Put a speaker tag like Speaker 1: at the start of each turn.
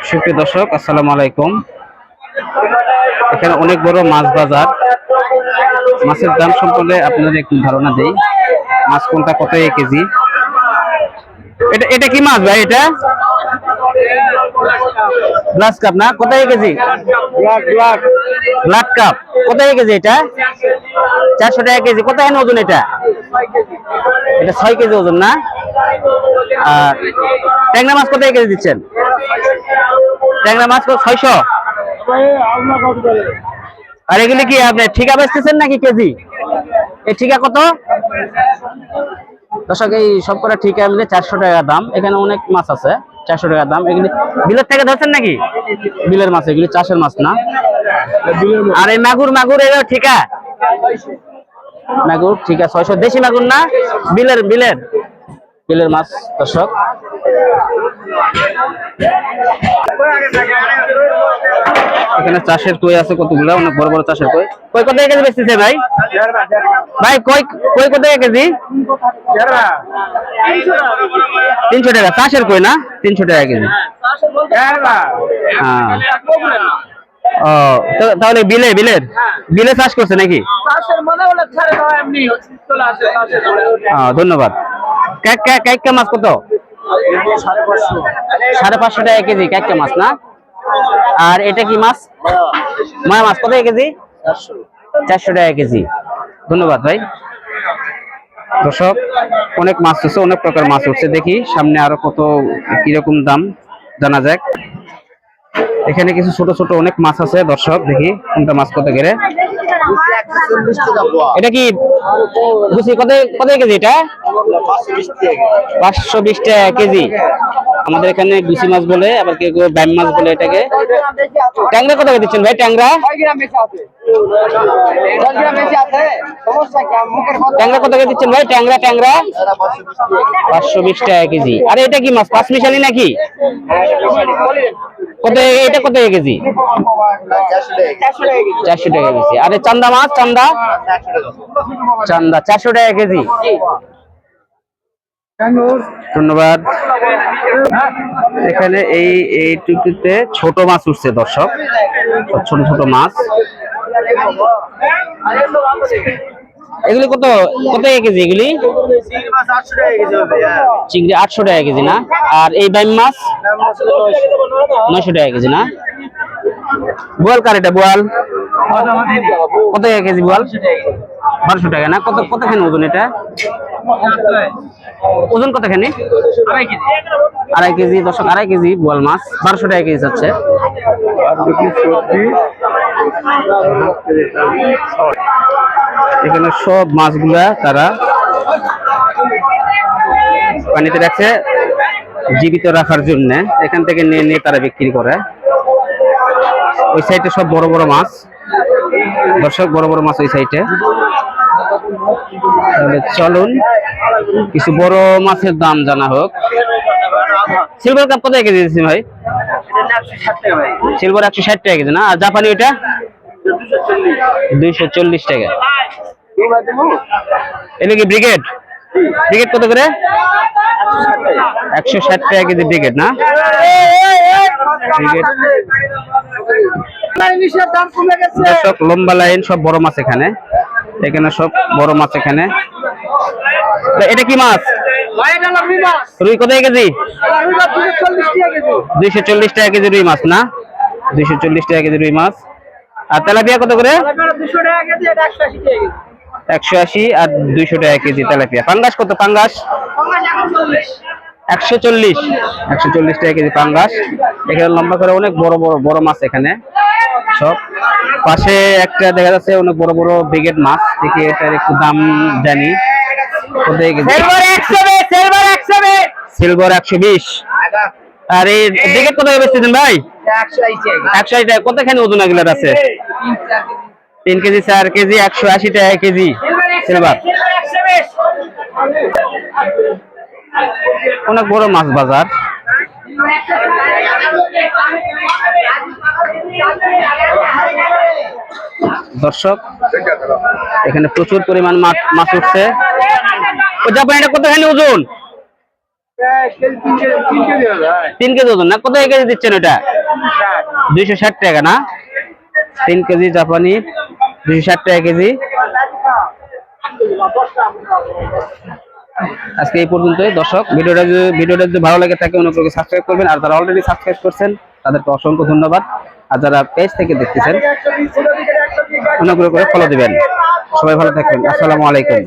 Speaker 1: সুপ্রিয় দর্শক, আসসালামু আলাইকুম। এখানে অনেক বড় মাছ বাজার। মাছের দাম সম্পর্কে আপনাদের একটু ধারণা দেই। মাছ কোনটা কত কেজি? এটা এটা কি মাছ ভাই? এটা গ্লাস কাপ না? কত কেজি? ব্লাড কাপ কত কেজি? এটা 400 টাকা কেজি। কত ওজন? এটা 6 কেজি ওজন না? আর ট্যাংরা মাছ কত কেজি দিচ্ছেন? ট্যাংরা মাছ 600। আর এগুলি কি আপনি ঠিকা বেচতেছেন নাকি কেজি? এই ঠিকা কত? দর্শক, এই সব করে ঠিকা মিলে 400 টাকা দাম। এখানে অনেক মাছ আছে, 400 টাকা দাম। এগুলি বিলের থেকে ধরছেন নাকি? বিলের মাছ, এগুলি চাষের মাছ না। আর এই মাগুর এগুলো ঠিকা? মাগুর ঠিকা 600। দেশি মাগুর না, বিলের বিলের বিলের মাছ। দর্শক, এখানে চাষের কই আছে কতগুলো, অনেক বড় বড় চাষের কই। কই কত কেজি বেচতেছে ভাই? ভাই কই কই কত কেজি? 300 টাকা। চাষের কই না? 300 টাকা কেজি। হ্যাঁ। ও, তাহলে বিলে বিলের বিলে চাষ করছে নাকি? ধন্যবাদ। কাইকা মাছ কত? 550 টাকা কেজি কাইকা মাছ না? আর এটা কি মাছ? ময়া মাছ কত কেজি? 400 টাকা কেজি। ধন্যবাদ ভাই। দর্শক, অনেক মাছ উঠছে, অনেক প্রকার মাছ উঠছে। দেখি সামনে আরো কত কিরকম দাম জানা যাক। এখানে কিছু ছোট ছোট অনেক মাছ আছে। দর্শক, দেখি কোনটা মাছ কত করে। এটা কি বুঝি কত কত কেজি? এটা 520 টাকা কেজি। আমাদের এখানে গুছি মাছ বলে, আবার কেউ কেউ ব্যাম মাছ বলে এটাকে। ট্যাংরা কত করে দিচ্ছেন ভাই? ট্যাংরা ট্যাংরা কত করে দিচ্ছেন ভাই? ট্যাংরা 520 টাকা কেজি। আরে এটা কি মাছ? 5 মিশালি নাকি? কত এটা কত কেজি? 400 টাকা কেজি। আরে চান্দা মাছ, চান্দা 400 টাকা কেজি। ধন্যবাদ। এখানে এইটুকুতে ছোট মাছ উঠছে। দর্শক, ছোট ছোট মাছ। এগুলি কত কত কেজি? এগুলি চিংড়ি 800 টাকা কেজি না? আর এই বাইম মাছ 900 টাকা কেজি না? বোয়াল কার? এটা বোয়াল কত কেজি? বোয়াল 1200 টাকা না? কতখানি ওজন এটা? ওজন কতখানি? 2.5 কেজি। দর্শক, 2.5 কেজি বোয়াল মাছ 1200 টাকা কেজি যাচ্ছে। এখানে সব মাছগুলা তারা পানিতে রাখছে জীবিত রাখার জন্য। এখান থেকে নিয়ে নিয়ে তারা বিক্রি করে। ওই সাইডে সব বড় বড় মাছ। দর্শক, বড় বড় মাছ ওই সাইডে। তাহলে চলুন কিছু বড় মাছের দাম জানা হোক। সিলভার কাপ কত কেজি দিচ্ছি ভাই? সিলভার 160 টাকা কেজি না? আর জাপানি ওইটা 240 টাকা। এটা কি ব্রিগেড? ব্রিগেড কত করে? 160 টাকা কেজি ব্রিগেড না? ব্রিগেড। দর্শক, লম্বা লাইন, সব বড় মাছ এখানে। এখানে সব বড় মাছ এখানে। এটা কি মাছ? রুই কত কেজি? 240 টাকা কেজি রুই মাছ না? 240 টাকা কেজি রুই মাছ। আর তেলাপিয়া কত করে? 180 আর 200 টাকা কেজি তেলাপিয়া। পাঙ্গাস কত? পাঙ্গাস 140 টাকা কেজি পাঙ্গাস। এখানে লম্বা করে অনেক বড় বড় বড় মাছ এখানে সব। পাশে একটা দেখা যাচ্ছে অনেক বড় বড় ব্রিগেড মাছ। দেখি এটার একটু দাম জানি। সিলভার 120। আর এই ব্রিগেড কত বেচতেছেন ভাই? 180 টাকা। কতখানি ওজন এগুলোর আছে? 3 কেজি 4 কেজি 180 টাকা কেজি সিলভার। অনেক বড় মাছ বাজার। দর্শক, এখানে প্রচুর পরিমাণ মাছ উঠছে। জাপানিটা কতখানি ওজন? 3 কেজি ওজন না? কত কেজি দিচ্ছেন ওটা? 260 টাকা না? 3 কেজি জাপানি 260 টাকা কেজি। আজকে এই পর্যন্তই দর্শক। ভিডিওটা যদি ভালো লাগে থাকে অনুগ্রহ করে সাবস্ক্রাইব করবেন, আর যারা অলরেডি সাবস্ক্রাইব করছেন তাদেরকে অসংখ্য ধন্যবাদ, আর যারা পেজ থেকে দেখতেছেন অনুগ্রহ করে ফলো দিবেন। সবাই ভালো থাকবেন। আসসালামু আলাইকুম।